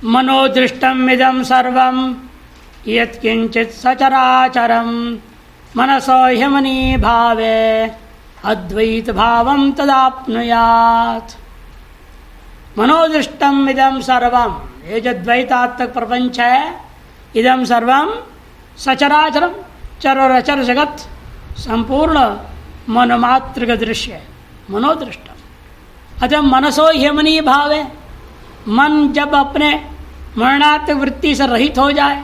मनोदृष्टम इदं सर्वं यत्किंचित् सचराचरं मनसो ह्यमनी भावे अद्वैत भावं तदाप्नुयात्। मनोदृष्टम इदं सर्वम, ये जो द्वैतात्मक प्रपंच है, इदं सर्वम सचराचरम, चर और अचर जगत संपूर्ण मनोमात्र का दृश्य है, मनोदृष्टम। अतः मनसो ह्यमनी भाव है, मन जब अपने मरणात्मक वृत्ति से रहित हो जाए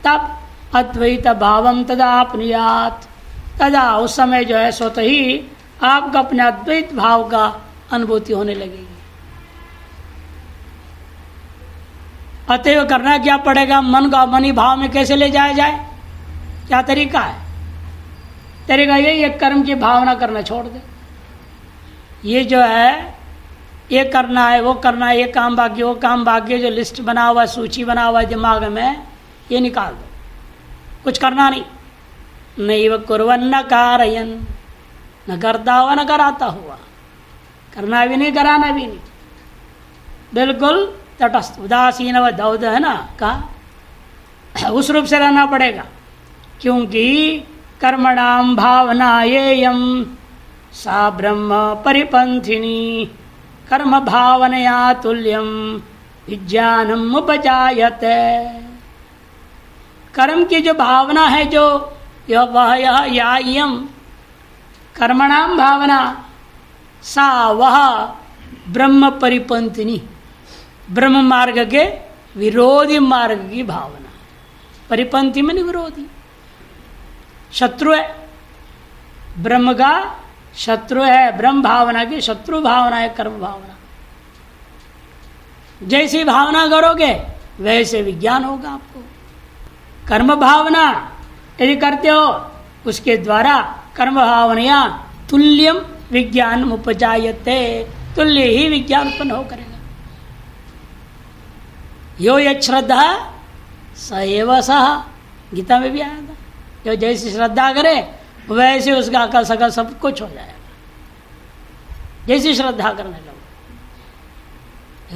तब अद्वैत भावम तदा अपनुयात, तदा उस समय जो है स्वतः ही आपका अपने अद्वैत भाव का अनुभूति होने लगेगी। अतएव करना क्या पड़ेगा? मन का मनी भाव में कैसे ले जाया जाए? क्या तरीका है? तरीका यही है, कर्म की भावना करना छोड़ दे। ये जो है ये करना है, वो करना है, ये काम बाकी, वो काम बाकी, जो लिस्ट बना हुआ, सूची बना हुआ दिमाग में, ये निकाल दो। कुछ करना नहीं, नैव कुर्वन्न कारयन्, न करता हुआ न कराता हुआ, करना भी नहीं कराना भी नहीं, बिल्कुल तटस्थ उदासीन व दौद है ना, कहा उस रूप से रहना पड़ेगा। क्योंकि कर्मणाम भावना येयम सा ब्रह्म परिपंथिनी कर्म भावनया तुल्यम विज्ञानम उपजायते। कर्म की जो भावना है, जो वह यह कर्मणाम भावना, सा वह ब्रह्म परिपंथिनी, ब्रह्म मार्ग के विरोधी मार्ग की भावना। परिपंथी में नहीं, विरोधी, शत्रु है, ब्रह्म का शत्रु है, ब्रह्म भावना की शत्रु भावना है कर्म भावना। जैसी भावना करोगे वैसे विज्ञान होगा आपको। कर्म भावना यदि करते हो, उसके द्वारा कर्म भावनया तुल्यम विज्ञान उपजायते, तुल्य ही विज्ञान उत्पन्न हो करेगा। यो यत् श्रद्धा स एव सः, गीता में भी आया था, जो जैसी श्रद्धा करे वैसे उसका अकल सकल सब कुछ हो जाएगा। जैसी श्रद्धा करने लगो,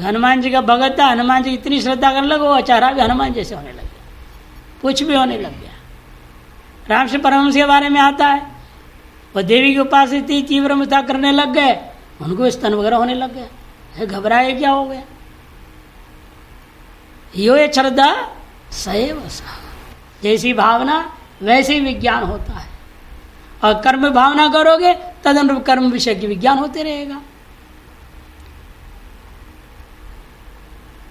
हनुमान जी का भगत था, हनुमान जी इतनी श्रद्धा करने लगो, वो चेहरा भी हनुमान जैसे होने लग गया, कुछ भी होने लग गया। रामकृष्ण परमहंस के बारे में आता है, वह देवी के उपास इतनी तीव्रता करने लग गए, उनको स्तन वगैरह होने लग गया, घबराए क्या हो गया। यो ये श्रद्धा सैव सा, जैसी भावना वैसे ही विज्ञान होता है। और कर्म भावना करोगे तदनुरूप कर्म विषय की विज्ञान होते रहेगा।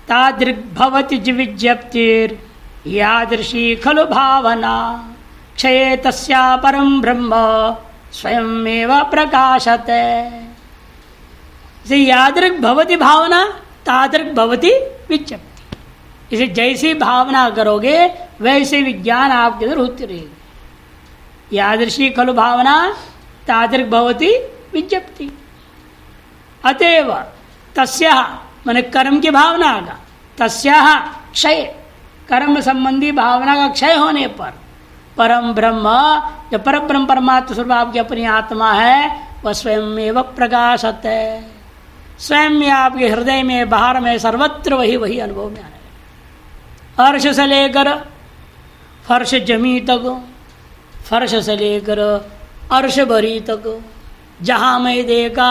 तादृग्भवति विज्ञप्तिर यादृशी खलु भावना क्षये तस्या परम ब्रह्म स्वयमेव प्रकाशते। यादृग भवति भावना तादृग भवति विज्ञप्ति। इसे जैसी भावना करोगे वैसे विज्ञान आपके अंदर होती रहेगी। यादृशी खलु भावना तादृग भवति विज्ञप्ति। अतएव तस्या माने कर्म की भावना का, तस्या क्षय, कर्म संबंधी भावना का क्षय होने पर परम ब्रह्म, जो परम ब्रह्म परमात्मा स्वरूप आपकी अपनी आत्मा है, वह स्वयं एवं प्रकाशत है। स्वयं में आपके हृदय में, बाहर में, सर्वत्र वही वही अनुभव में आने लगे। अर्श से लेकर फर्श जमी तक, फर्श से लेकर अर्श भरी तक, जहाँ मैं देखा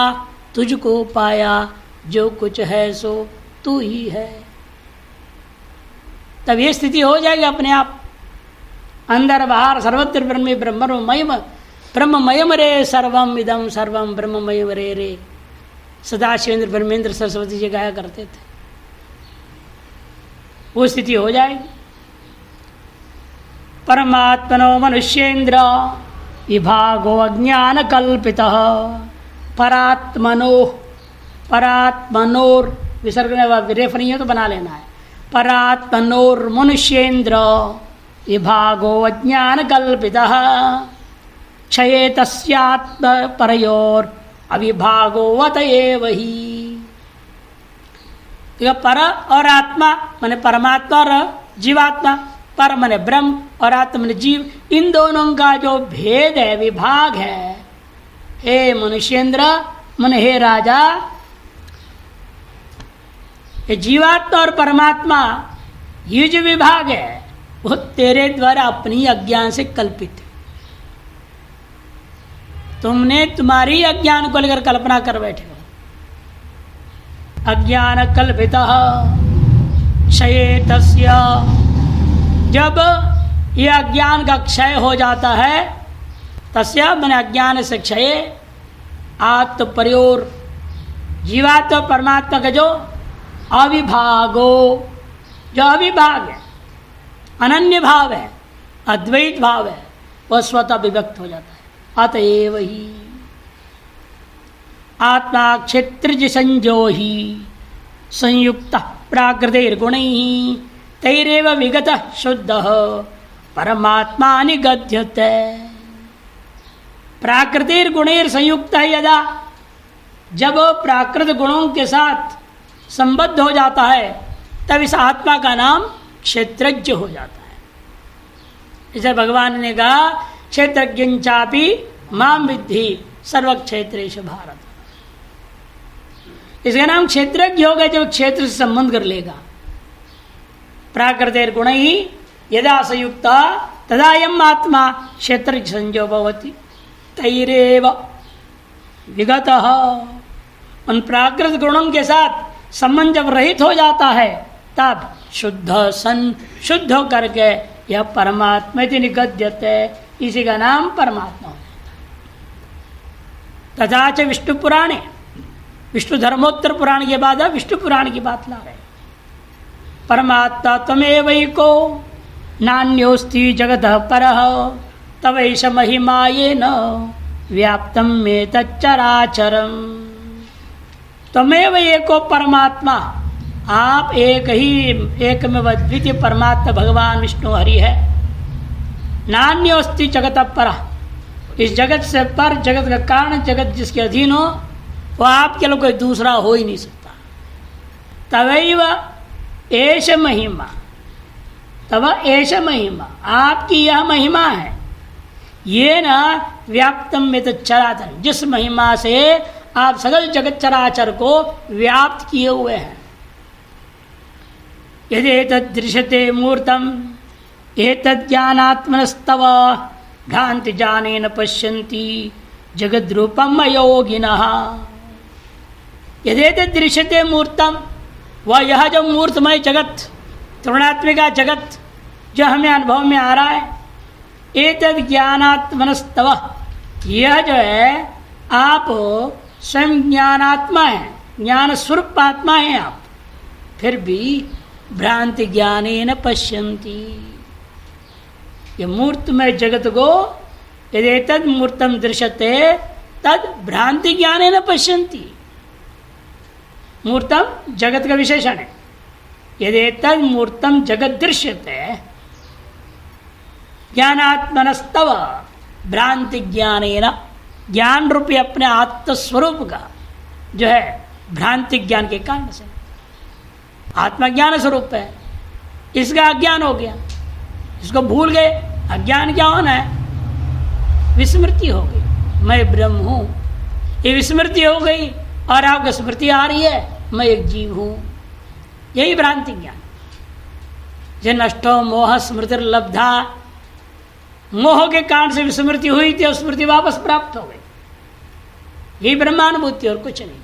तुझको पाया, जो कुछ है सो तू ही है। तब ये स्थिति हो जाएगी अपने आप, अंदर बाहर सर्वत्र ब्रह्म ब्रह्ममयम, ब्रह्ममयम रे सर्वम इदम सर्वम ब्रह्ममयम रे रे। सदाशिवेंद्र ब्रह्मेंद्र सरस्वती जी गाया करते थे। वो स्थिति हो जाएगी। परमात्मनो मनुष्येन्द्र विभागो अज्ञान कल्पितः परात्मनो, परात्मनोर विसर्ग में रेफ नहीं है तो बना लेना है। परात्मनोर मनुष्येन्द्र विभागो अज्ञान कल्पितः क्षये तस्यात्म परयोर अविभागो वतएव ही। पर और आत्मा माने परमात्मा और जीवात्मा, पर माने ब्रह्म और आत्मा माने जीव, इन दोनों का जो भेद है, विभाग है, हे मनुष्येंद्र मन हे राजा, ये जीवात्मा और परमात्मा ये जो विभाग है वो तेरे द्वारा अपनी अज्ञान से कल्पित है। तुमने तुम्हारी अज्ञान को लेकर कल्पना कर बैठे हो। अज्ञान कल्पितः क्षये तस्य, जब यह अज्ञान का क्षय हो जाता है, तस्य मैंने अज्ञान से क्षय आत्म प्रयोर, जीवात्मा परमात्मा का जो अविभागो, जो अविभाग है, अनन्य भाव है, अद्वैत भाव है, वह स्वतः विभक्त हो जाता है। अतएव ही आत्मा क्षेत्रज संजोहि संयुक्त प्राकृतिर्गुणैः तैरेव विगतः शुद्धः परमात्मा निगद्यते। प्राकृतिर्गुणैर् संयुक्त है यदा, जब प्राकृत गुणों के साथ संबद्ध हो जाता है तब इस आत्मा का नाम क्षेत्रज्ञ हो जाता है। इसे भगवान ने कहा क्षेत्रज्ञंचापि माम विद्धि सर्व क्षेत्रेषु भारत। इसका नाम क्षेत्रज्ञ होगा जब क्षेत्र से संबंध कर लेगा। प्राकृतिर गुण ही यदा संयुक्त तदा यम आत्मा क्षेत्र संजो भवति तैरेव विगतः। उन प्राकृत गुणों के साथ संबंध जब रहित हो जाता है तब शुद्ध हो करके यह परमात्मा निगद्यते, इसी का नाम परमात्मा हो जाता है। तथा च विष्णु पुराणे, विष्णु धर्मोत्तर पुराण के बाद विष्णु पुराण की बात ला रहे। परमात्मा त्वमेवैको नान्योस्ति जगतः परः तवैष महिमायेन व्याप्तम में तच्चराचरम। त्वमेव एको परमात्मा, आप एक ही एक में द्वितीय परमात्मा भगवान विष्णु हरि है। नान्योस्ति जगतः परः, इस जगत से पर, जगत का कारण, जगत जिसके अधीन हो वो आपके लिए कोई दूसरा हो ही नहीं सकता। तवैव एष महिमा, तब एष महिमा, आपकी यह महिमा है। ये न व्याप्तम में तो चराचर, जिस महिमा से आप सकल जगत चराचर को व्याप्त किए हुए हैं। यदि एतद् दृश्यते मूर्तम एतद् ज्ञानात्मनस्तव भ्रांति जानेन पश्यन्ति जगद्रूपम अयोगिनः। यदि एतद् दृश्यते मूर्तम, वह यह जो मूर्तमय जगत, त्रिगुणात्मिका जगत जो हमें अनुभव में आ रहा है, एतद् ज्ञानात्मनस्तव, यह जो है आप स्वयं ज्ञानात्मा है, ज्ञान स्वरूप आत्मा है आप, फिर भी भ्रांति ज्ञानेन पश्यन्ति। ये मूर्तमय जगत को यदि तद मूर्तम दृश्यते तद भ्रांति ज्ञानेन पश्यन्ति। मूर्तम जगत का विशेषण है। यदि तद मूर्तम जगत दृश्यते ज्ञानात्मनस्तव भ्रांति ज्ञानेन, ज्ञान रूपी अपने आत्मस्वरूप का जो है भ्रांति ज्ञान के कारण से, आत्मा ज्ञान स्वरूप है, इसका अज्ञान हो गया, इसको भूल गए। अज्ञान क्या होना है? विस्मृति हो गई, मैं ब्रह्म हूं, ये विस्मृति हो गई और आपको स्मृति आ रही है मैं एक जीव हूं, यही भ्रांति ज्ञान। जे नष्टो मोह स्मृतिर्लब्धा, मोह के कारण से विस्मृति हुई थी और स्मृति वापस प्राप्त हो गई, यही ब्रह्मानुभूति और कुछ नहीं।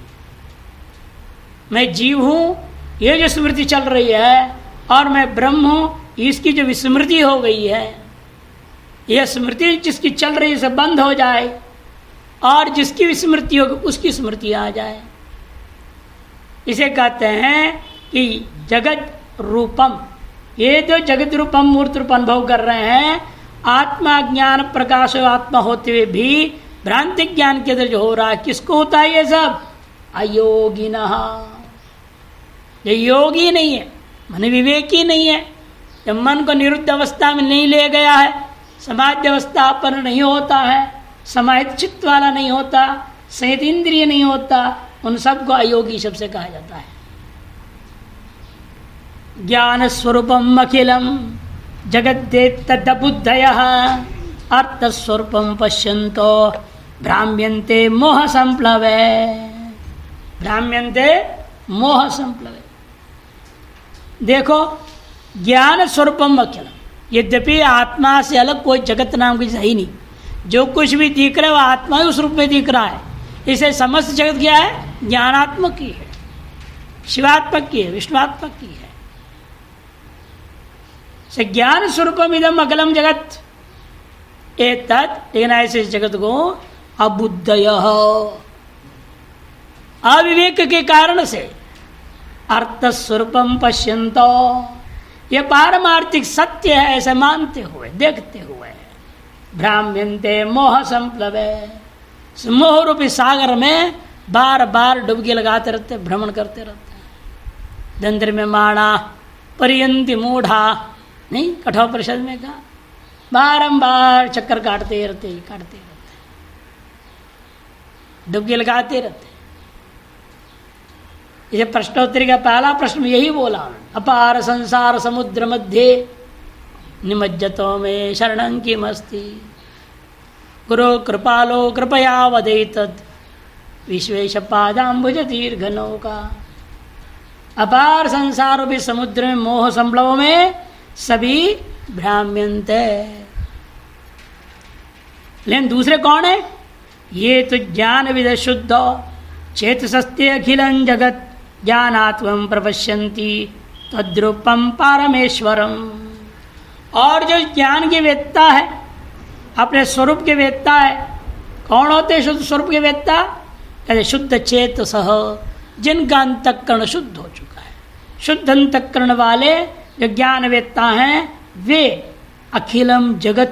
मैं जीव हूं, ये जो स्मृति चल रही है, और मैं ब्रह्म हूं, इसकी जो विस्मृति हो गई है, यह स्मृति जिसकी चल रही है से बंद हो जाए और जिसकी विस्मृति होगी उसकी स्मृति आ जाए। इसे कहते हैं कि जगत रूपम, ये जो जगत रूपम मूर्त रूप अनुभव कर रहे हैं, आत्मा ज्ञान प्रकाश आत्मा होते हुए भी भ्रांति ज्ञान के अंदर जो हो रहा है, किसको होता है ये सब? अयोगिनः। ये योगी नहीं है, मन विवेकी नहीं है, जब मन को निरुद्ध अवस्था में नहीं ले गया है, समाज अवस्था पर नहीं होता है, समाहित चित्त वाला नहीं होता, संयत इंद्रिय नहीं होता, उन सबको अयोगी शब्द से कहा जाता है। ज्ञान स्वरूपम अखिलम जगद्देतद्बुद्धयः अर्थ स्वरूपम पश्यन्तो भ्राम्यन्ते मोह संप्लवे। भ्राम्यन्ते मोह संप्लवे, देखो ज्ञान स्वरूपम अखिलम, यद्यपि आत्मा से अलग कोई जगत नाम की चीज है ही नहीं, जो कुछ भी दिख रहा है वह आत्मा ही उस रूप में दिख रहा है। इसे समस्त जगत क्या है? ज्ञानात्मक की है, शिवात्मक की है, विष्णुआत्मक की है। से ज्ञान स्वरूपम इदम अखिलम जगत एतत्, लेकिन ऐसे जगत को अबुद्धयः, अविवेक के कारण से अर्थ स्वरूपम पश्यन्तो, ये पारमार्थिक सत्य है ऐसे मानते हुए, देखते हुए, भ्राम्यन्ते मोह संप्लवे, मोह रूपी सागर में बार बार डुबकी लगाते रहते, भ्रमण करते रहते। दंद्र में माणा पर्यंति मूढ़ा, नहीं कठोर परिषद में कहा, बारंबार चक्कर काटते रहते, डुबकी लगाते रहते। ये प्रश्नोत्तरी का पहला प्रश्न यही बोला, अपार संसार समुद्र मध्य निमज्जतो में शरणं किमस्ति, गुरु कृपालो कृपया वदेतत् विश्वेश पादाम्बुज दीर्घ नौका। अपार संसार भी समुद्र में मोह संप्लव में सभी भ्राम्यन्ते। लेकिन दूसरे कौन है? ये तो ज्ञान विद शुद्ध चेतसस्ते अखिलं जगत ज्ञानात्मं प्रपश्यन्ति तद्रूपम पारमेश्वरम। और जो ज्ञान के वेत्ता है, अपने स्वरूप के वेत्ता है, कौन होते हैं शुद्ध स्वरूप के वेत्ता? कहते शुद्ध चेत सह, जिनका अंतःकरण शुद्ध हो चुका है। शुद्ध अंतःकरण वाले जो ज्ञान वेत्ता हैं वे अखिलम जगत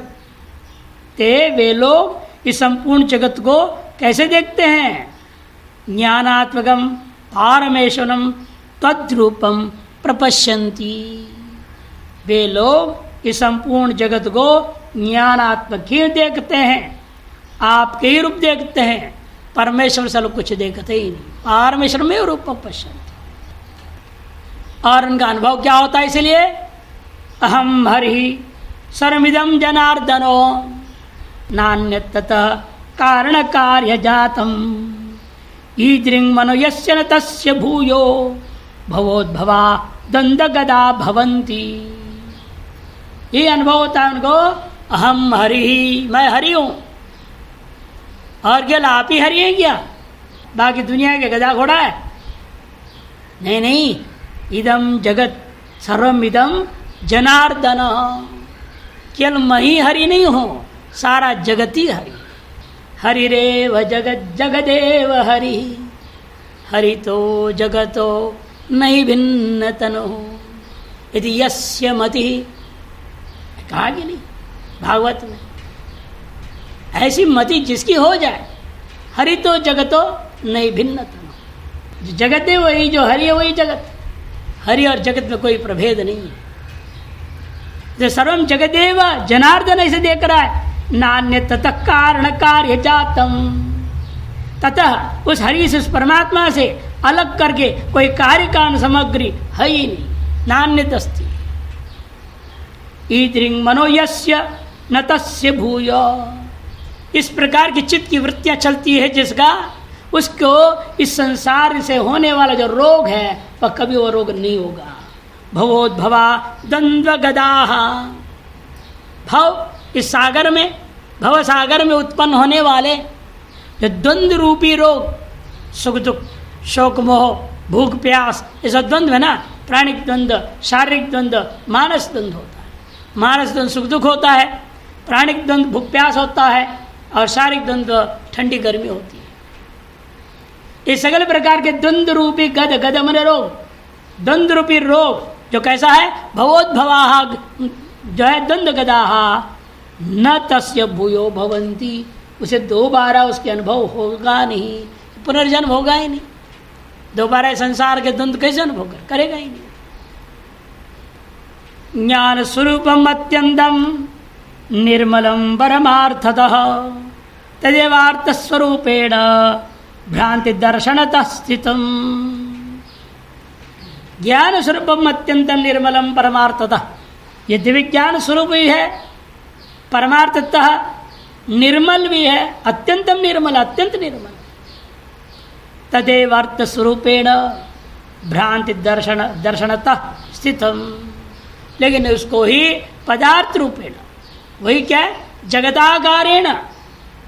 ते, वे लोग इस संपूर्ण जगत को कैसे देखते हैं? ज्ञानात्मकम पारमेश्वरम तद्रूपम प्रपश्यन्ति। वे लोग इस संपूर्ण जगत को ज्ञानात्मक ही देखते हैं, आपके ही रूप देखते हैं, परमेश्वर से लोग कुछ देखते ही नहीं। परमेश्वर में रूप पश्यन्ति। और उनका अनुभव क्या होता है? इसलिए अहम हरि सर्वमिदं जनार्दनो नान्यतः कारण कार्य जातम ईदृंग मनो यस्य न तस्य भूयो भवोद्भवा दंड गदा भवंती। ये अनुभव होता है उनको, अहम हरि, मैं हरि हूं। और क्या आप ही हरि है क्या? बाकी दुनिया के गधा घोड़ा है? नहीं नहीं, इदम जगत सर्वम इदम जनार्दन। केवल मैं ही हरि नहीं हूं, सारा जगत ही हरि। हरिरेव जगत जगदेव हरि, हरि तो जगतो नहीं भिन्न तनो यदि यस्य मति। कहा कि नहीं भागवत में, ऐसी मति जिसकी हो जाए, हरि तो जगतो नहीं भिन्न तनो। जो जगत है वही, जो हरि है वही जगत। हरि और जगत में कोई प्रभेद नहीं है। जो सर्वम जगदेव जनार्दन ऐसे देख रहा है, नान्य ततः कारण कार्य जातम, ततः उस हरि से, उस परमात्मा से अलग करके कोई कार्य कारण सामग्री है ही नहीं। नान्यत अस्ति ईदृंग मनो यस्य न तस्य भूयो। इस प्रकार की चित्त की वृत्तियां चलती है जिसका, उसको इस संसार से होने वाला जो रोग है वह कभी वो रोग नहीं होगा। भवोद्भवा द्वंद्व गदाः, भव इस सागर में, भव सागर में उत्पन्न होने वाले जो द्वंद्व रूपी रोग, सुख दुख, शोक मोह, भूख प्यास, ये सब द्वंद्व है ना। प्राणिक द्वंद्व, शारीरिक द्वंद्व, मानस द्वंद्व होता है। मानस द्वंद्व सुख दुख होता है, प्राणिक द्वंद्व भूख प्यास होता है, और शारीरिक द्वंद्व ठंडी गर्मी होती है। ये सगल प्रकार के द्वंद्व रूपी गद, गद मन रोग, द्वंद्व रूपी रोग जो कैसा है? भवोद्भवाः, जो है द्वंद्व गदाः, न तस्य भूयो भवन्ति। उसे दोबारा उसके अनुभव होगा नहीं, पुनर्जन्म होगा ही नहीं। दोबारा संसार के द्वंद्व कैसे अनुभव करेगा ही नहीं। ज्ञान स्वरूपम अत्यंतम निर्मलम परमार्थतः तदेवार्थ स्वरूपेण भ्रांति दर्शनतः स्थितम्। ज्ञान स्वरूपम अत्यंतम निर्मलम परमार्थतः, यद्यपि ज्ञान स्वरूप ही है, परमार्थतः निर्मल भी है, अत्यंतम निर्मल, अत्यंत निर्मल। तदेव अर्थ स्वरूपेण भ्रांति दर्शनतः स्थितम, लेकिन उसको ही पदार्थ रूपेण, वही क्या है, जगदाकारेण,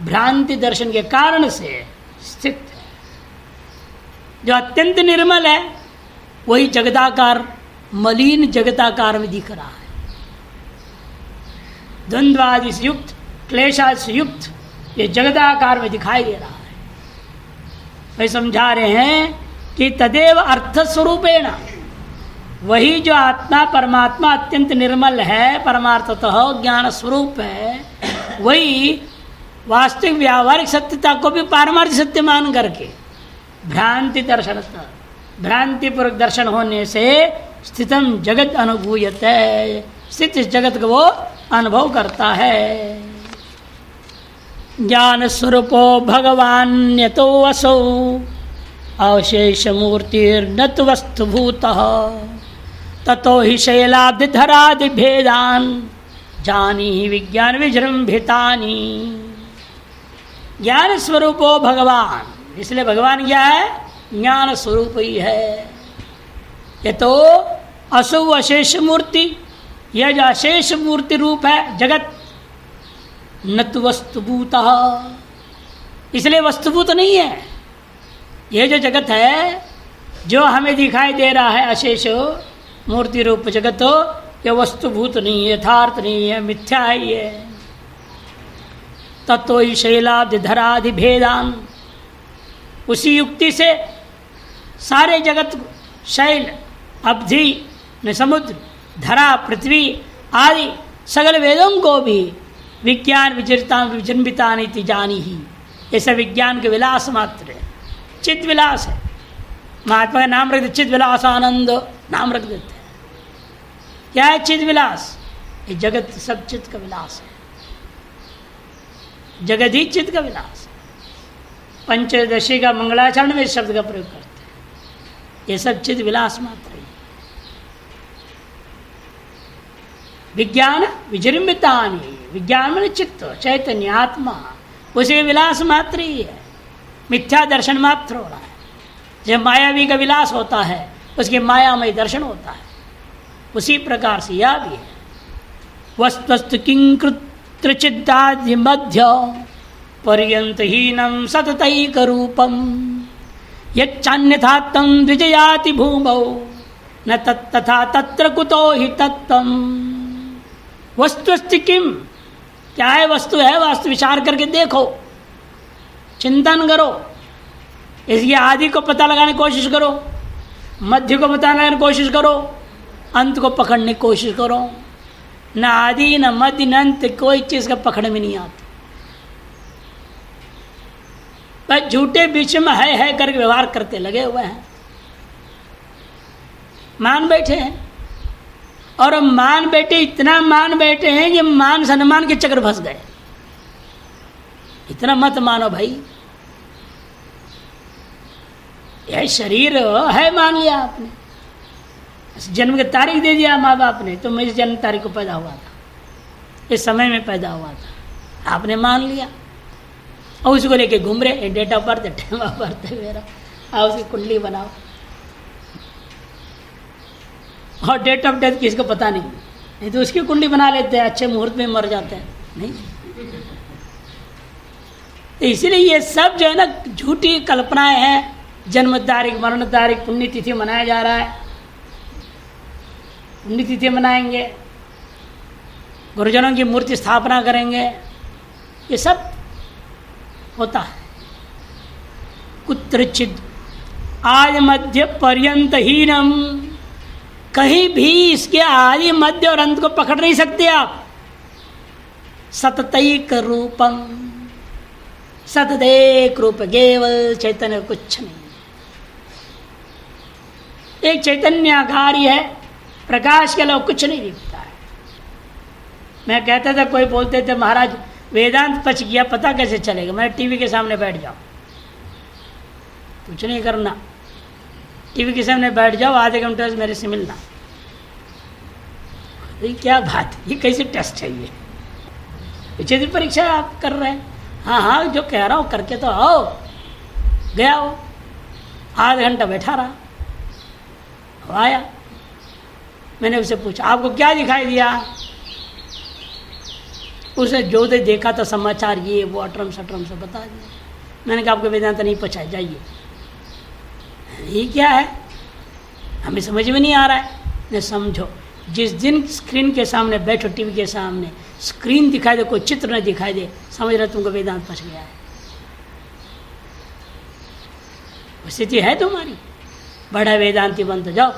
भ्रांति दर्शन के कारण से स्थित है। जो अत्यंत निर्मल है वही जगदाकार, मलिन जगताकार में दिख रहा है। द्वंद्वादि से युक्त, क्लेशादि से युक्त ये जगदाकार में दिखाई दे रहा है। वही समझा रहे हैं कि तदेव अर्थ स्वरूपेण, वही जो आत्मा परमात्मा अत्यंत निर्मल है, परमार्थतः ज्ञान स्वरूप है, वही वास्तविक व्यावहारिक सत्यता को भी पारमार्थिक सत्य मान करके भ्रांति दर्शन, भ्रांति पूर्वक दर्शन होने से स्थितम जगत अनुभूयते, स्थित इस जगत को वो अनुभव करता है। ज्ञान स्वरूपो भगवान यतो असौ अवशेष मूर्तिर्न तु वस्तुभूतः ततो ही शैलाब्धि धरादि भेदान जानी ही विज्ञान विजृंभितानि। ज्ञान स्वरूपो भगवान, इसलिए भगवान क्या है, ज्ञान स्वरूप ही है। ये तो असौ अशेष मूर्ति, यह जो अशेष मूर्ति रूप है जगत, न तो वस्तुभूतः, इसलिए वस्तुभूत नहीं है। यह जो जगत है जो हमें दिखाई दे रहा है अशेष मूर्ति रूप जगत, यह वस्तुभूत नहीं है, यथार्थ नहीं है, मिथ्या है ये। तत्व ही शैलाब्धि धरादि भेदान, उसी युक्ति से सारे जगत, शैल, अब्धि, समुद्र, धरा, पृथ्वी आदि सगल वेदों को भी विज्ञान विजृता विजृंभिता नीति जानी ही, ऐसा विज्ञान के विलास मात्र है, चित्त विलास है। महात्मा का नाम रख देते, चित्त विलास आनंद नाम रख देते हैं। क्या है चित्त विलास? ये जगत सब चित्त का विलास है, जगत ही चित्त का विलास है। पंचदशी का मंगलाचरण में इस शब्द का प्रयोग करते हैं। ये सब चित्त विलास मात्र है। विज्ञान विजृंभितानि, विज्ञान में चित्त, चैतन्य, आत्मा, उसी विलास मात्र ही है, मिथ्या दर्शन मात्र हो रहा है। जब मायावी का विलास होता है उसके मायामय दर्शन होता है, उसी प्रकार से यह भी है। वस्तुस्तु किंकृत्रचिदादि मध्य पर्यंत हीनम सततैक रूपम यच्चान्यथा तम द्विजयाति भूमौ न तथा तत्र कुतो ही तत्तम। वस्तुस्ति किम, क्या है वस्तु है, वास्तु विचार करके देखो, चिंतन करो, इसकी आदि को पता लगाने की कोशिश करो, मध्य को पता लगाने की कोशिश करो, अंत को पकड़ने की कोशिश करो। न आदि न मध्य न अंत, कोई चीज़ का पकड़ में नहीं आती। बस झूठे बीच में है करके व्यवहार करते लगे हुए हैं, मान बैठे हैं। और मान बैठे, इतना मान बैठे हैं कि मान सम्मान के चक्कर फंस गए। इतना मत मानो भाई, यह शरीर है, मान लिया आपने, जन्म की तारीख दे दिया माँ बाप ने, तो मैं इस जन्म तारीख को पैदा हुआ था, इस समय में पैदा हुआ था, आपने मान लिया और उसको लेके घूम रहे, date of birth, time of birth मेरा, और उसकी कुंडली बनाओ। और डेट ऑफ डेथ किसको पता नहीं तो उसकी कुंडली बना लेते हैं, अच्छे मुहूर्त में मर जाते हैं। नहीं, तो इसीलिए ये सब जो है ना झूठी कल्पनाएं हैं। जन्म तारीख, मरण तारीख, पुण्यतिथि मनाया जा रहा है, पुण्यतिथि मनाएंगे, गुरुजनों की मूर्ति स्थापना करेंगे, ये सब होता है। कुत्रचिद आदि मध्य पर्यंत हीनम, कहीं भी इसके आदि मध्य और अंत को पकड़ नहीं सकते आप। सततैक रूपम, सतदेक रूप, केवल चैतन्य, कुछ नहीं। एक चैतन्य आकारी है, प्रकाश के अलावा कुछ नहीं दिखता है। मैं कहता था, कोई बोलते थे महाराज वेदांत पच गया, पता कैसे चलेगा? मैं टीवी के सामने बैठ जाऊं, कुछ नहीं करना, टीवी के सामने बैठ जाओ, आधे घंटे से मेरे से मिलना। ये क्या बात है, ये कैसे टेस्ट है? ये विचित्र परीक्षा आप कर रहे हैं। हाँ हाँ, जो कह रहा हूँ करके तो आओ। गया वो, आधा घंटा बैठा रहा, आया, मैंने उसे पूछा आपको क्या दिखाई दिया? उसे जो दे देखा था समाचार ये वो अटरम सटरम से बता दिया। मैंने कहा आपको वेदांत नहीं पहुँचा, जाइए। ये क्या है, हमें समझ में नहीं आ रहा है। नहीं समझो, जिस दिन स्क्रीन के सामने बैठो, टीवी के सामने स्क्रीन दिखाई दे, कोई चित्र न दिखाई दे, समझ रहे तुमको वेदांत पहुँच गया है। स्थिति है तुम्हारी, बड़ा वेदांती बन तो जाओ।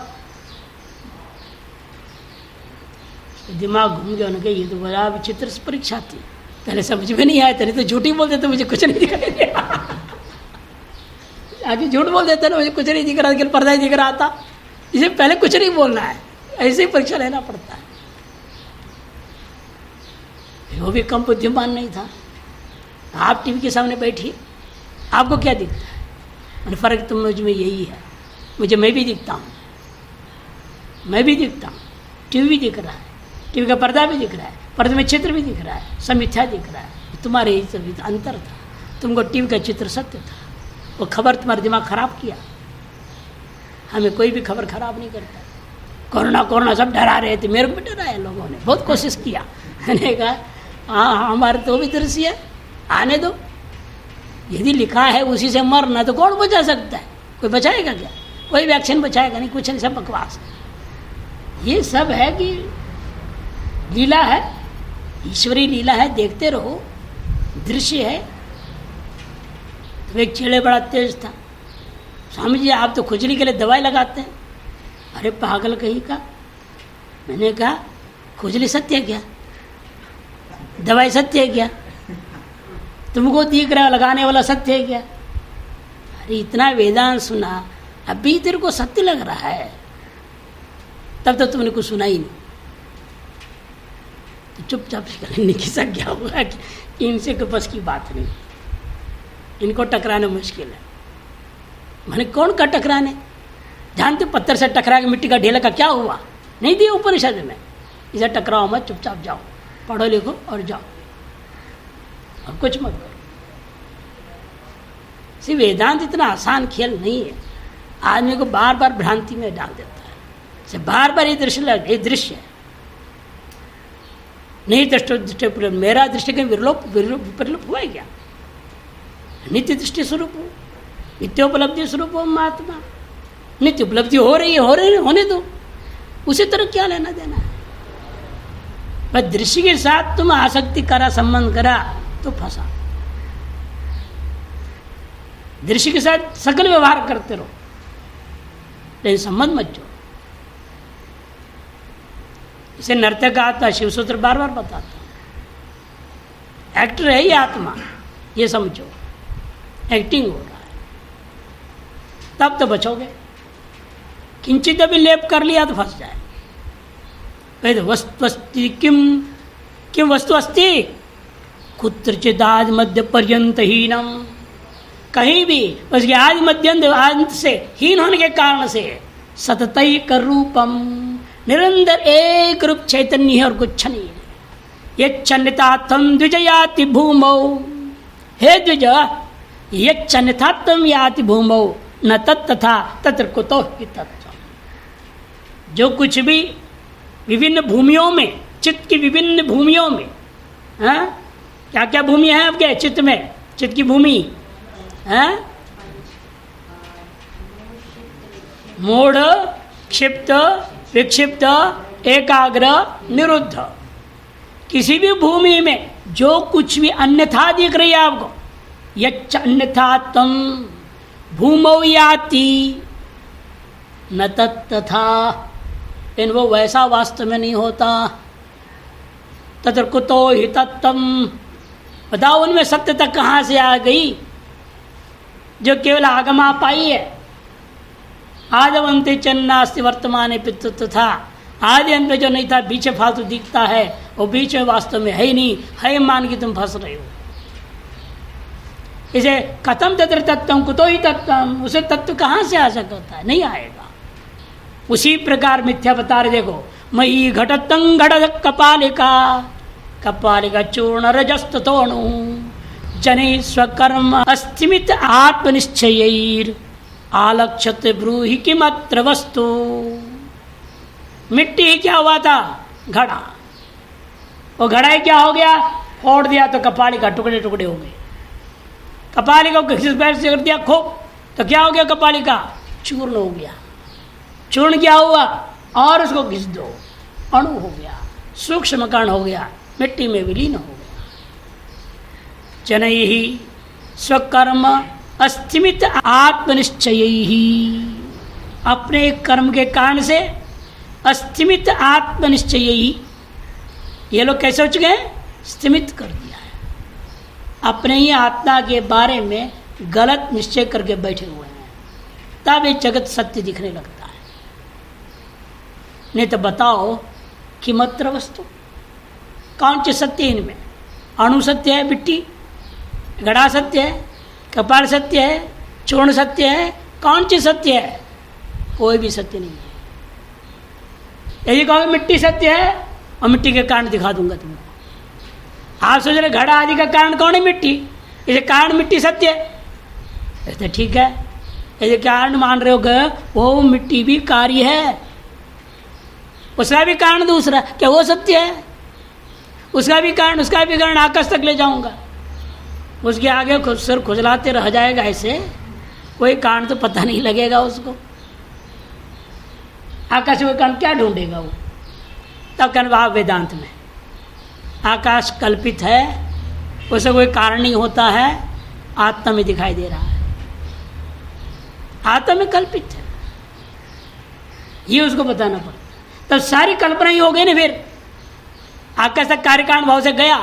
दिमाग घूम गया उनके, ये तो बड़ा विचित्र परीक्षा थी, पहले समझ में नहीं आया, तेरे तो झूठी बोल देते, मुझे कुछ नहीं दिखाई दिया। आगे झूठ बोल देते ना, मुझे कुछ नहीं दिख रहा, पर्दा ही दिख रहा था। इसे पहले कुछ नहीं बोलना है, ऐसे ही परीक्षा लेना पड़ता है। वो भी कम बुद्धिमान नहीं था। आप टीवी के सामने बैठिए, आपको क्या दिखता है? और फर्क तो मुझ में यही है, मैं भी दिखता हूँ, टीवी भी दिख रहा है, टीवी का पर्दा भी दिख रहा है, पर्दे में चित्र भी दिख रहा है, सब मिथ्या दिख रहा है। तुम्हारे ही सब अंतर था, तुमको टीवी का चित्र सत्य था, वो खबर तुम्हारा दिमाग खराब किया। हमें कोई भी खबर खराब नहीं करता। कोरोना सब डरा रहे थे, मेरे को भी डराया लोगों ने, बहुत कोशिश किया। मैंने कहा हाँ हमारे तो भी दृश्य है, आने दो, यदि लिखा है उसी से मरना तो कौन बचा सकता है? कोई बचाएगा क्या? कोई वैक्सीन बचाएगा नहीं, कुछ नहीं, सब बकवास है। ये सब है कि लीला है, ईश्वरी लीला है, देखते रहो, दृश्य है। तो एक चेले बड़ा तेज था, स्वामी जी आप तो खुजली के लिए दवाई लगाते हैं। अरे पागल कहीं का, मैंने कहा खुजली सत्य है क्या? दवाई सत्य है क्या? तुमको दिख रहा लगाने वाला सत्य है क्या? अरे इतना वेदांत सुना, अभी तेरे को सत्य लग रहा है, तब तो तुमने कुछ सुना ही नहीं। तो चुपचाप निखिसा क्या हुआ कि इनसे के बस की बात नहीं, इनको टकराना मुश्किल है। मैंने कौन का टकराने? जानते पत्थर से टकरा के मिट्टी का ढेला का क्या हुआ? नहीं दिया उपनिषद में, इसे टकराओ मत, चुपचाप जाओ, पढ़ो लिखो और जाओ, और कुछ मत करो। सिर्फ वेदांत इतना आसान खेल नहीं है, आदमी को बार बार भ्रांति में डाल देता है। से बार बार ये दृश्य है, नहीं दृष्टि, मेरा दृष्टि कहीं विपरीत हुआ है क्या? नित्य दृष्टि स्वरूप हो, नित्योपलब्धि स्वरूप हो महात्मा, नित्य उपलब्धि हो रही है, होने दो, उसी तरह क्या लेना देना है? बस दृश्य के साथ तुम आसक्ति करा, संबंध करा तो फंसा। दृश्य के साथ सकल व्यवहार करते रहो, लेकिन संबंध मत जोड़ो। इसे नर्तक आत्मा शिवसूत्र बार बार बताता हूं, एक्टर है ये आत्मा, ये समझो, एक्टिंग हो रहा है, तब तो बचोगे। किंचित भी लेप कर लिया तो फंस जाए। तो वस्तु अस्ति किम वस्तु अस्ति कुत्रचित आदि मध्य पर्यंत हीनम, कहीं भी उसके आदि मध्यंत अंत से हीन होने के कारण से सततैक रूपम, निरंतर एक रूप चैतन्य है और कुछ नहीं है। ये चन्नितात्म द्विजयाति भूमौ, हे द्विज ये चन्नितात्म याति भूमौ न तत्तथा तत्र कुतो हि तत्व। जो कुछ भी विभिन्न भूमियों में, चित्त की विभिन्न भूमियों में, हाँ क्या क्या भूमि है आपके चित्त में? चित्त की भूमि है मूढ़, क्षिप्त, विक्षिप्त, एकाग्र, निरुद्ध। किसी भी भूमि में जो कुछ भी अन्यथा दिख रही है आपको, यच्च अन्यथात्म भूमौ याति न तत्तथा, इन वो वैसा वास्तव में नहीं होता। तत्र कुतो हि तत्तम, बताओ उनमें सत्य तक कहाँ से आ गई जो केवल आगमा पाई है। आदवंते चन्नास्ति वर्तमान पितृत्व था, आदि अंत में जो नहीं था, बीच फालतू दिखता है, वो बीच में वास्तव में है ही नहीं, है मान के तुम फंस रहे हो। इसे कथम तत्र तत्वम कुतो ही तत्वम, उसे तत्व कहाँ से आ सकता है? नहीं आएगा। उसी प्रकार मिथ्या बता रहे, देखो मयि घटतं घट कपालिका, कपालिका चूर्ण रजस्तोणु जने स्वकर्म अस्थिमित आत्मनिश्चयैर आलक्ष्यते ब्रूहि किमत्र वस्तु। मिट्टी ही क्या हुआ था? घड़ा। वो घड़ा ही क्या हो गया? फोड़ दिया तो कपाली का टुकड़े टुकड़े हो गए। कपाली को किस पैर से कर दिया खूब, तो क्या हो गया? कपाली का चूर्ण हो गया। चूर्ण क्या हुआ? और उसको घिस दो, अणु हो गया, सूक्ष्म कण हो गया, मिट्टी में विलीन हो गया। जनैहि स्वकर्म अस्तिमित आत्मनिश्चय ही, अपने कर्म के कारण से अस्तिमित आत्मनिश्चय ही, ये लोग कैसे हो चुके हैं? स्थिमित कर दिया है, अपने ही आत्मा के बारे में गलत निश्चय करके बैठे हुए हैं, तब ये जगत सत्य दिखने लगता है। नहीं तो बताओ कि मात्र वस्तु कौन सी सत्य है इनमें? अणु सत्य है, मिट्टी, घड़ा सत्य है, कपाल सत्य है, चूर्ण सत्य है, कौन सी सत्य है? कोई भी सत्य नहीं है। यदि कहोगे मिट्टी सत्य है, और मिट्टी के कारण दिखा दूंगा तुमको। आप सोच रहे घड़ा आदि का कारण कौन है? मिट्टी। इसे कारण मिट्टी सत्य है, तो ठीक है। यदि कारण मान रहे हो वो मिट्टी भी कार्य है, उसका भी कारण दूसरा, क्या वो सत्य है? उसका भी कारण आकाश तक ले जाऊंगा, उसके आगे खुद सिर खुजलाते रह जाएगा, ऐसे कोई कारण तो पता नहीं लगेगा उसको। आकाश में कारण क्या ढूंढेगा वो? तब कहना वेदांत में आकाश कल्पित है, उसे कोई कारण नहीं होता है, आत्मा में दिखाई दे रहा है, आत्मा में कल्पित है, ये उसको बताना पड़ता। तब सारी कल्पना ही हो गई ना। फिर आकाश तक कार्य कारण भाव से गया,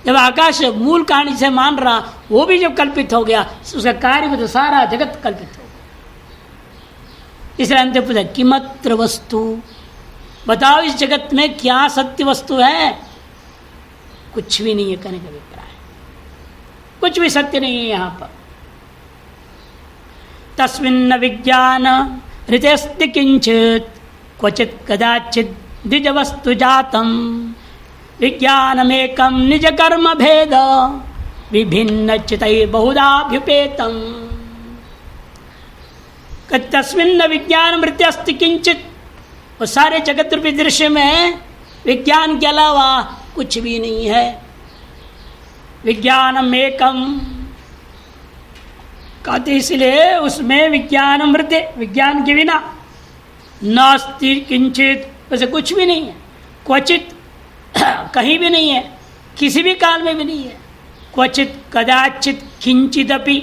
जब आकाश मूल कारण से मान रहा, वो भी जब कल्पित हो गया, उसका कार्य में तो सारा जगत कल्पित हो गया। इसलिए अंत पूछा किमत्र वस्तु, बताओ इस जगत में क्या सत्य वस्तु है? कुछ भी नहीं है, कहने का अभिप्राय, कुछ भी सत्य नहीं है यहां पर। तस्मिन् विज्ञान हृदयस्ति किंचित क्वचित कदाचित द्विज वस्तु जातम विज्ञानमेकम निज कर्म भेद विभिन्न चितै बहुधाभ्युपेतम। तस्मिन् विज्ञान मृत्यस्ति किंचित, और सारे जगत रूपी दृश्य में विज्ञान के अलावा कुछ भी नहीं है। विज्ञानम एकम कहते इसलिए उसमें विज्ञान मृत्य, विज्ञान के बिना नास्ति किंचित, वैसे कुछ भी नहीं है। क्वचित कहीं भी नहीं है, किसी भी काल में भी नहीं है। क्वचित कदाचित किंचिदपि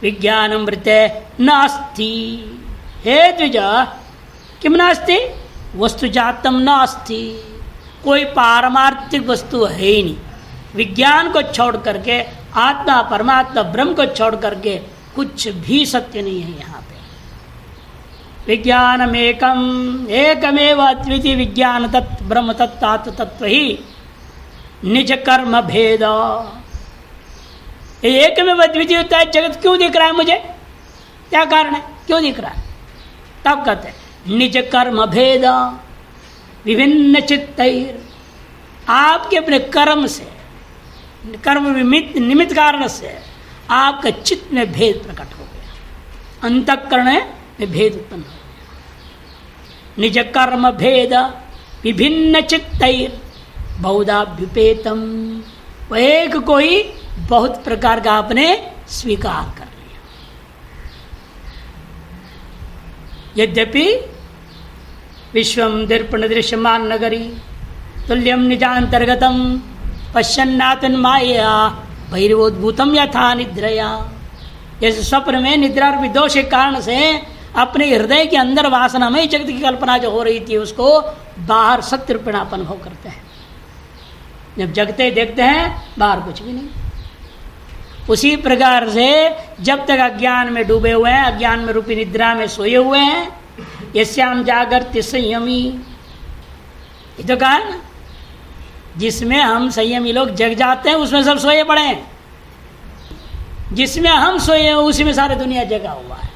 विज्ञान मृत्य नास्ति। हे द्विज किम नास्ति? वस्तु जातम नास्ति, कोई पारमार्थिक वस्तु है ही नहीं। विज्ञान को छोड़ करके, आत्मा परमात्मा ब्रह्म को छोड़ करके कुछ भी सत्य नहीं है यहाँ पे। विज्ञानमेकम एकमेव अद्वितीय विज्ञान तत्व ब्रह्म तत्व आत्म तत्व ही निज कर्म भेद। एकमेव अद्वितीय होता है, जगत क्यों दिख रहा है मुझे? क्या कारण है, क्यों दिख रहा है? तब कहते हैं निज कर्म भेद विभिन्न चित्तैर, आपके अपने कर्म से, कर्म निमित्त कारण से आपका चित्त में भेद प्रकट हो गया, अंतःकरण में भेद उत्पन्न हो गया। निज कर्म भेद विभिन्न चित्तैर बहुधाभ्युपेतम, वह एक कोई बहुत प्रकार का आपने स्वीकार कर लिया। यद्यपि विश्वम दर्पण दृश्यमान नगरी तुल्यम निजांतर्गतम पश्यन्नातन माया भैरवोद्भूतम यथा निद्रया। जैसे स्वप्न में निद्रा रूपी दोष के कारण से अपने हृदय के अंदर वासना में जगत की कल्पना जो हो रही थी उसको बाहर सत्य रूपेण आप अनुभव करते हैं। जब जगते देखते हैं बाहर कुछ भी नहीं। उसी प्रकार से जब तक अज्ञान में डूबे हुए हैं, अज्ञान में रूपी निद्रा में सोए हुए हैं, यस्याम जागर्ति संयमी, ये तो कहा ना, जिसमें हम संयमी लोग जग जाते हैं उसमें सब सोए पड़े हैं। जिसमें हम सोए हैं उसी में सारी दुनिया जगा हुआ है।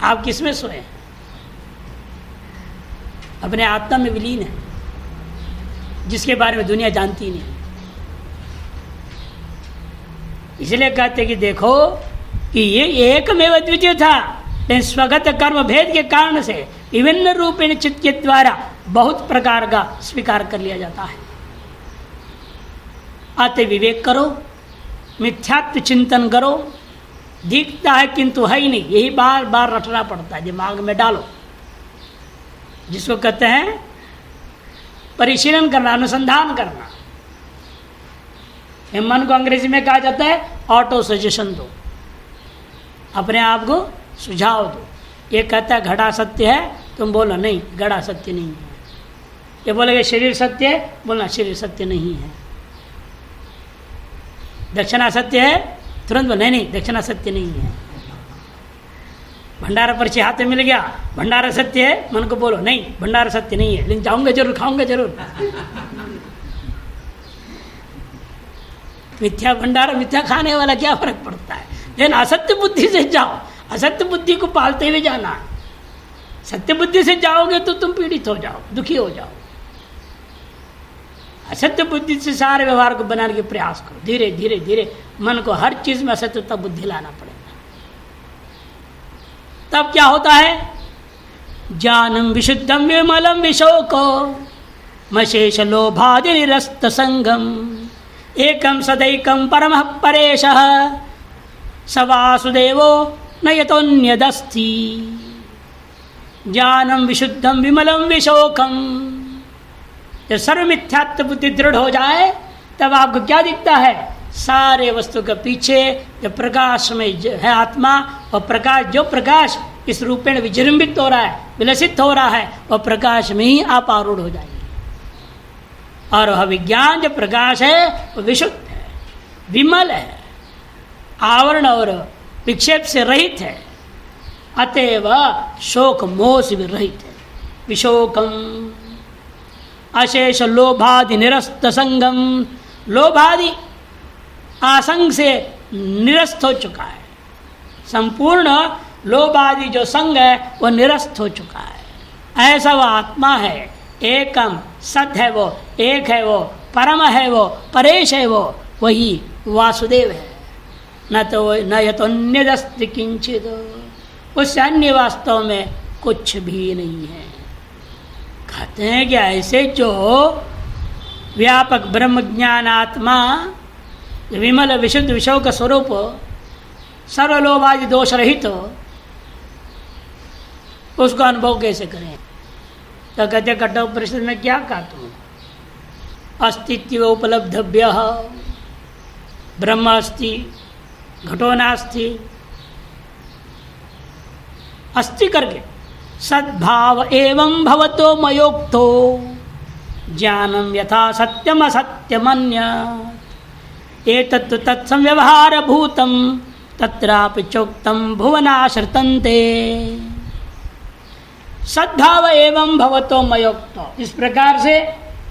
आप किसमें सोए? अपने आत्मा में विलीन है, जिसके बारे में दुनिया जानती नहीं। इसलिए कहते कि देखो कि ये एकमेव अद्वितीय था, लेकिन स्वगत कर्म भेद के कारण से विभिन्न रूपेण चित्त के द्वारा बहुत प्रकार का स्वीकार कर लिया जाता है। अतः विवेक करो, मिथ्यात्व चिंतन करो, दिखता है किंतु है ही नहीं, यही बार बार रटना पड़ता है, दिमाग में डालो, जिसको कहते हैं परिशीलन करना, अनुसंधान करना। मन को अंग्रेजी में कहा जाता है ऑटो सजेशन दो, अपने आप को सुझाव दो। ये कहता है घड़ा सत्य है, तुम बोलो नहीं घड़ा सत्य नहीं है। ये बोलेगा शरीर सत्य है, बोलना शरीर सत्य नहीं है। दक्षिणा सत्य है, तुरंत बोल नहीं दक्षिणा सत्य नहीं है। भंडारा पर्ची हाथ में मिल गया, भंडारा सत्य है, मन को बोलो नहीं भंडारा सत्य नहीं है, लेकिन जाऊंगा जरूर, खाऊंगा जरूर। मिथ्या भंडारा, मिथ्या खाने वाला क्या फर्क पड़ता है। लेकिन असत्य बुद्धि से जाओ, असत्य बुद्धि को पालते हुए जाना। सत्य बुद्धि से जाओगे तो तुम पीड़ित हो जाओ, दुखी हो जाओ। असत्य बुद्धि से सारे व्यवहार को बनाने के प्रयास करो। धीरे धीरे धीरे मन को हर चीज में असत्य बुद्धि लाना पड़ेगा। तब क्या होता है, ज्ञानम विशुद्धम विमलम विशोको मशेष लोभादि निरस्त संगम एकम सदैकम परमः परेशः स वासुदेवो न यतोन्यदस्ति। ज्ञानम विशुद्धम विमलम विशोकम, जब सर्वमिथ्यात्व बुद्धि दृढ़ हो जाए तब आपको क्या दिखता है, सारे वस्तु के पीछे जो प्रकाश में है आत्मा, और प्रकाश जो प्रकाश इस रूपेण विजृंभित हो रहा है, विलसित हो रहा है, वह प्रकाश में ही आप आरूढ़ हो जाएंगे। और वह विज्ञान जो प्रकाश है वो विशुद्ध है, विमल है, आवरण और विक्षेप से रहित है, अतएव शोक मोह से भी रहित है। विशोकम अशेष लोभादि निरस्त संगम, लोभादि आसंग से निरस्त हो चुका है, संपूर्ण लोभादि जो संग है वो निरस्त हो चुका है। ऐसा वो आत्मा है, एकम सत्य है, वो एक है, वो परम है, वो परेश है, वो वही वासुदेव है। न तो न यतोन्यदस्ति किंचित, उससे अन्य वास्तव में कुछ भी नहीं है। कहते हैं कि ऐसे जो व्यापक ब्रह्म ज्ञान आत्मा, विमल विशुद्ध विषयों का स्वरूप, सर्वलोभादि दोष रहित हो, उसको अनुभव कैसे करें। तो कहते कठोपनिषद में क्या कहा तुम, अस्तित्व उपलब्धव्य ब्रह्म अस्ति घटो नास्ति, अस्ति करके सद्भाव एवं भवतो मयोक्तो ज्ञानम यथा सत्यम असत्यमन्य एतत् तत्संव्यवहार भूतम तत्रापि चोक्तम भुवनाश्रितन्ते। सद्भाव एवं भवतो मयोक्तो, इस प्रकार से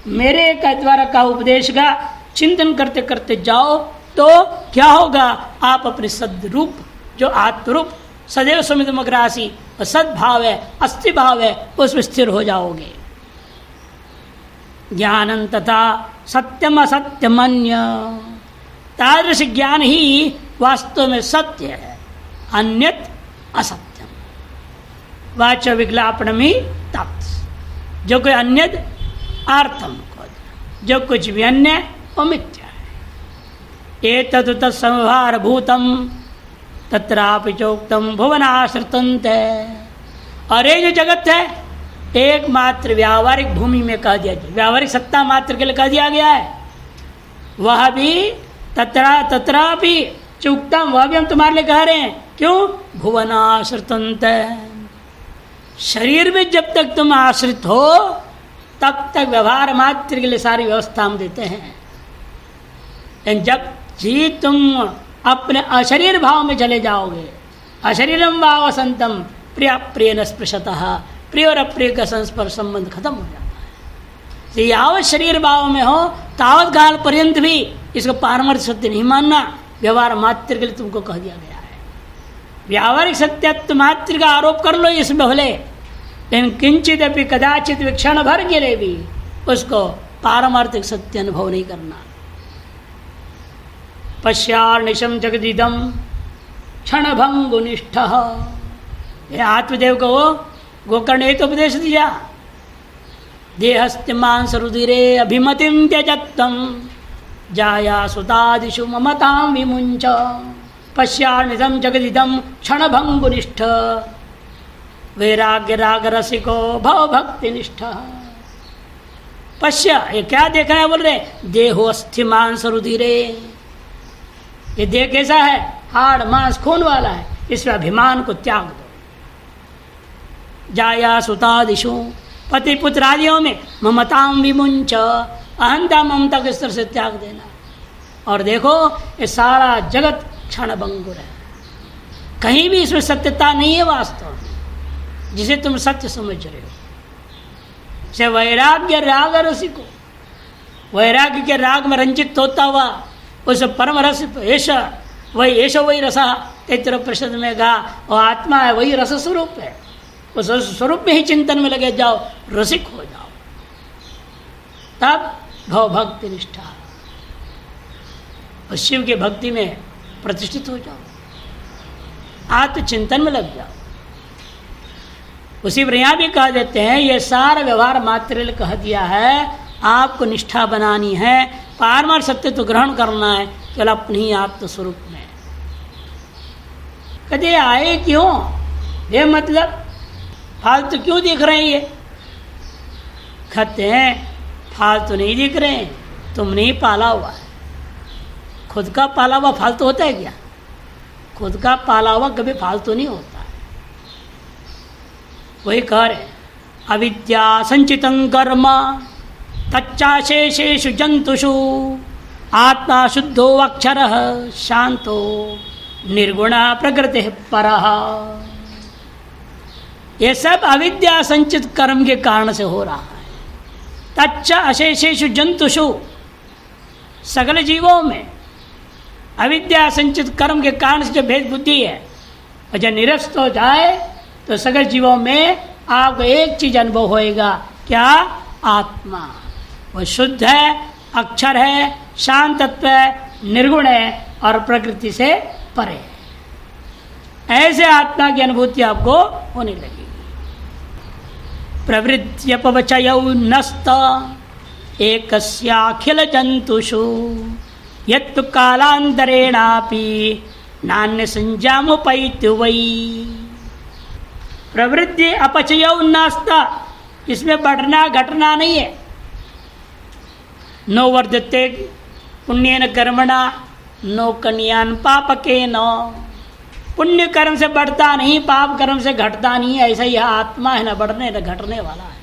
मेरे का द्वारा का उपदेश का चिंतन करते करते जाओ तो क्या होगा, आप अपने सद्रूप जो आत्मरूप सदैव समितमग्रासी और सद्भाव है, अस्थि भाव है, उसमें स्थिर हो जाओगे। ज्ञानं तथा सत्यम असत्यमन्य, तादृश ज्ञान ही वास्तव में सत्य है, अन्यत असत्यम। वाच्य विज्ञापनम ही तत्, जो कोई अन्यत आर्थम को, जो कुछ भी अन्य वो मिथ्या है। एतत् तत्संहार भूतम तत्रापि चोक्तम भुवनाश्रितन्ते, और ये जो जगत है एकमात्र व्यावहारिक भूमि में कह दिया गया, व्यावहारिक सत्ता मात्र के लिए कह दिया गया है। वह भी तत्रापि चुक्तम, वह भी हम तुम्हारे लिए कह रहे हैं। क्यों? भुवनाश्रितन्ते, शरीर में जब तक तुम आश्रित हो तब तक व्यवहार मात्र के लिए सारी व्यवस्था हम देते हैं। लेकिन जब जी तुम अपने अशरीर भाव में चले जाओगे, अशरीरम भाव संतम प्रिय प्रिय न स्पृशतः, प्रिय और अप्रिय का संस्पर्श संबंध खत्म हो जाता है। तो यावत शरीर भाव में हो तावत काल पर्यंत भी इसको पारमार्थिक सत्य नहीं मानना, व्यवहार मात्र के लिए तुमको कह दिया गया है। व्यावहारिक सत्यत्व मात्र का आरोप कर लो इसमें भले, लेकिन किंचित अपनी कदाचित क्षण भर के लिए भी उसको पारमार्थिक सत्य अनुभव नहीं करना। पश्यार्निशम जगदिदम क्षण भंगुनिष्ठ, आत्मदेव को वो गोकर्ण ने तो उपदेश दिया, देहस्ति मांस रुधिरे अभिमतिं त्यजत्तं जाया सुतादिषु ममतां विमुञ्च पश्यामिदं जगदिदं क्षणभङ्गुनिष्ठ वैराग्य राग रसिको भव भक्तिनिष्ठ। पश्य, ये क्या देखा है बोल रहे, देहो अस्थि मांस रुधिरे, ये देह कैसा है, हाड़ मांस खून वाला है, इसमें अभिमान को त्याग दो। जाया सुतादिषु, पति पुत्र आदियों में ममताम विमुंच, अहंता ममता के स्तर से त्याग देना। और देखो ये सारा जगत क्षण भंगुर है, कहीं भी इसमें सत्यता नहीं है वास्तव में जिसे तुम सत्य समझ रहे हो। से वैराग्य राग रसिको, वैराग्य के राग में रंजित होता हुआ उस परम रस ऐसा वही रसा तैतृ परिषद में कहा, वो आत्मा है, वही रस स्वरूप है, उस रस स्वरूप में ही चिंतन में लगे जाओ, रसिक हो जाओ, तब भव भक्ति निष्ठा, और शिव की भक्ति में प्रतिष्ठित हो जाओ, आत्मचिंतन में लग जाओ। उसी पर यहाँ भी कह देते हैं, ये सारा व्यवहार मात्र कह दिया है, आपको निष्ठा बनानी है, पारमार्थ सत्य तो ग्रहण करना है केवल अपने ही आत्म स्वरूप में। कदे आए क्यों, ये मतलब फालतू क्यों दिख रहे हैं, ये कहते हैं फालतू नहीं दिख रहे हैं, तुमने ही पाला हुआ है। खुद का पाला हुआ फालतू होता है क्या, खुद का पाला हुआ कभी फालतू नहीं होता। वही कह रहे, अविद्या संचितं कर्म तच्चाशेषेषु जंतुषु आत्मा शुद्धो अक्षरः शांतो निर्गुण प्रकृति परः। ये सब अविद्या संचित कर्म के कारण से हो रहा है। तच्च अशेषेषु जंतुषु, सकल जीवों में अविद्या संचित कर्म के कारण से जो भेद बुद्धि है और जब निरस्त हो जाए तो सकल जीवों में आपको एक चीज अनुभव होएगा, क्या, आत्मा। वो शुद्ध है, अक्षर है, शांत तत्व है, निर्गुण है और प्रकृति से परे है। ऐसे आत्मा की अनुभूति आपको होने लगेगी। प्रवृत्त्यपवचयौ नस्त एकस्याखिल जंतुषु यत्तु कालांतरेणापि नान्य संजामुपैतु वै। प्रवृत्ति अपचयो नास्ता, इसमें बढ़ना घटना नहीं है। नो वर्धते पुण्येन कर्मणा नो कन्यान पापके नो, पुण्य कर्म से बढ़ता नहीं, पाप कर्म से घटता नहीं है। ऐसा यह आत्मा है, न बढ़ने न घटने वाला है।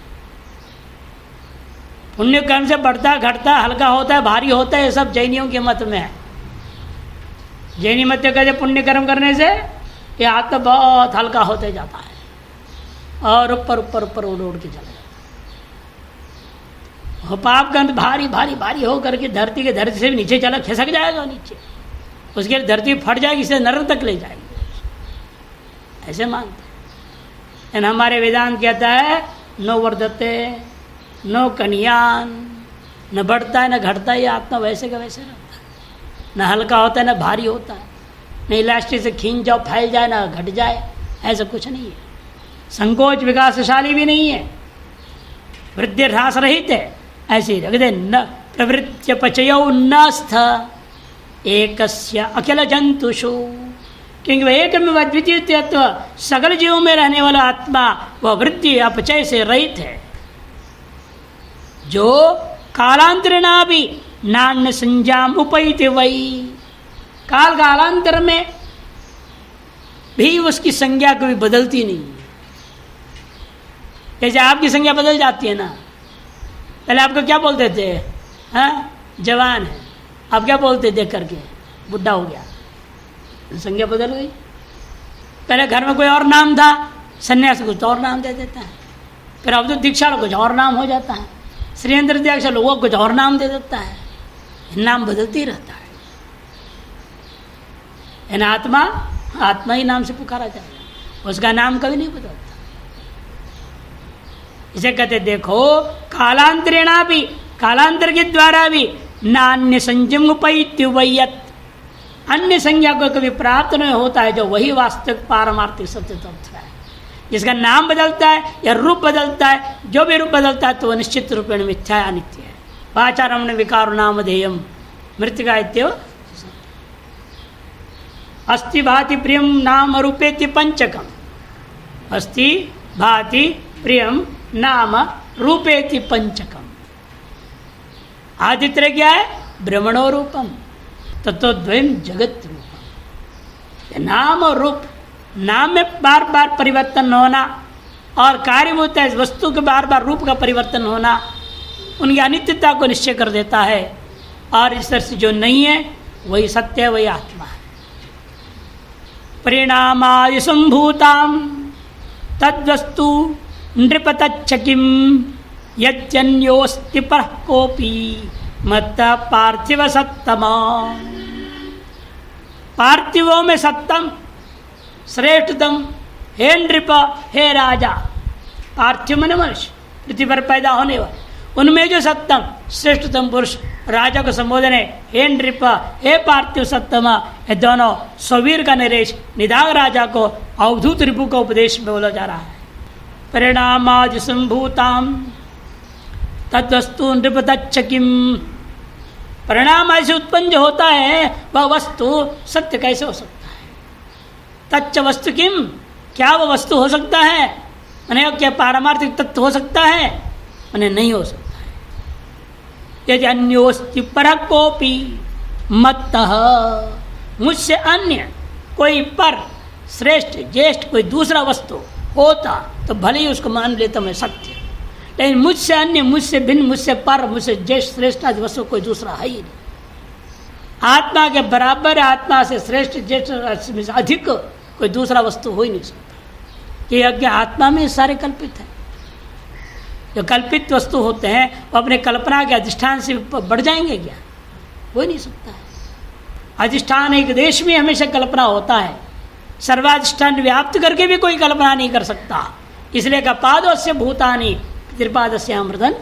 पुण्य कर्म से बढ़ता घटता, हल्का होता है, भारी होता है, ये सब जैनियों के मत में है। जैनी मत कहते पुण्य कर्म करने से ये आत्मा बहुत हल्का होते जाता है और ऊपर ऊपर ऊपर उड़ के चला जाता है। पाप गंध भारी भारी भारी हो करके धरती से भी नीचे चला, खिसक जाएगा नीचे, उसके लिए धरती फट जाएगी, इसे नरक तक ले जाएगी। ऐसे मानते हैं। हमारे वेदांत कहता है नो वर्धते नो कन्यान, न बढ़ता है न घटता है, आत्मा वैसे का वैसे रहता है। न हल्का होता है न भारी होता है, न इलास्टिक से खींच जाओ फैल जाए न घट जाए, ऐसा कुछ नहीं है। संकोच विकासशाली भी नहीं है, वृद्धि ह्रास रहित है। ऐसे ही रख दे। न प्रवृत्य पचयो नस्थ एकस्य अखिल जंतुषु, क्योंकि वह एक में अद्वितीय तत्व सकल जीवों में रहने वाला आत्मा वह वृद्धि अपचय से रहित है, जो कालांतरेणा भी नान्य संजाम उपैति वही, काल कालांतर में भी उसकी संज्ञा कभी बदलती नहीं है। जैसे आपकी संज्ञा बदल जाती है ना, पहले आपको क्या बोलते थे, हाँ जवान है, अब क्या बोलते देख करके बुढ़ा हो गया, संज्ञा बदल गई। पहले घर में कोई और नाम था, सन्यास कुछ और नाम दे देता है, फिर अब तो दीक्षा कुछ और नाम हो जाता है, श्रीयंत्र दीक्षा लोगों को कुछ और नाम दे देता है, नाम बदलती रहता है। आत्मा आत्मा ही नाम से पुकारा जाएगा, उसका नाम कभी नहीं बदलता। इसे कहते देखो कालांतरेणा भी, कालांतर के द्वारा भी नान्य संजम उपैत्युवयत, अन्य संज्ञा को कभी प्राप्त नहीं होता है, जो वही वास्तविक पारमार्थिक सत्य तत्व है। जिसका नाम बदलता है या रूप बदलता है, जो भी रूप बदलता है तो वह निश्चित रूपेण मिथ्या है, अनित्य है। वाचारम्ण विकारो नामधेयम मृत्तिका इत्येव। अस्ति भाति प्रियम नाम रूपेति पंचकम। अस्ति भाति प्रियम नाम रूपेति पंचकम। आदित्य क्या है? ब्रह्मणो रूपम तत्वद्वयम जगत रूपम। नाम और रूप, नाम में बार बार परिवर्तन होना और कार्यभूत है वस्तु के बार बार रूप का परिवर्तन होना उनकी अनित्यता को निश्चय कर देता है। और इस तरह से जो नहीं है वही सत्य है, वही आत्मा है। परिणामादि संभूताम तद्वस्तु नृपतच्चकिम यद्यन्योस्ति परः कोपि मत्त पार्थिव सत्तमा। पार्थिवों में सत्तम श्रेष्ठतम हे नृप, हे राजा। पार्थिव मन मनुष्य, पृथ्वी पर पैदा होने वाले, उनमें जो सत्तम श्रेष्ठतम पुरुष राजा को संबोधन है हे नृप, हे पार्थिव सत्तमा। ये दोनों स्ववीर का नरेश निदाग राजा को अवधूत रिपु का उपदेश में बोला जा रहा है। परिणामादि संभूताम तद्वस्तु नृपतच्चकिम। परिणाम ऐसे उत्पन्न जो होता है वह वस्तु सत्य कैसे हो सकता है? तच्च वस्तु किम, क्या वह वस्तु हो सकता है? मैंने क्या पारमार्थिक तत्व हो सकता है? मैंने नहीं हो सकता है। यदि अन्योस्ति परः कोपि मत्तः, मुझसे अन्य कोई पर श्रेष्ठ ज्येष्ठ कोई दूसरा वस्तु होता तो भले ही उसको मान लेता मैं सत्य, लेकिन मुझसे अन्य, मुझसे भिन्न, मुझसे पर, मुझसे ज्येष्ठ श्रेष्ठ आदि वस्तु कोई दूसरा है ही नहीं। आत्मा के बराबर, आत्मा से श्रेष्ठ ज्येष्ठ अधिक कोई दूसरा वस्तु हो ही नहीं सकता। ये यज्ञ आत्मा में सारे कल्पित है। जो कल्पित वस्तु होते हैं वो अपने कल्पना के अधिष्ठान से बढ़ जाएंगे क्या? हो ही नहीं सकता है। अधिष्ठान एक देश में हमेशा कल्पना होता है, सर्वाधिष्ठान व्याप्त करके भी कोई कल्पना नहीं कर सकता। इसलिए का पादोस्य भूतानि पितृपादस्य अमृतन।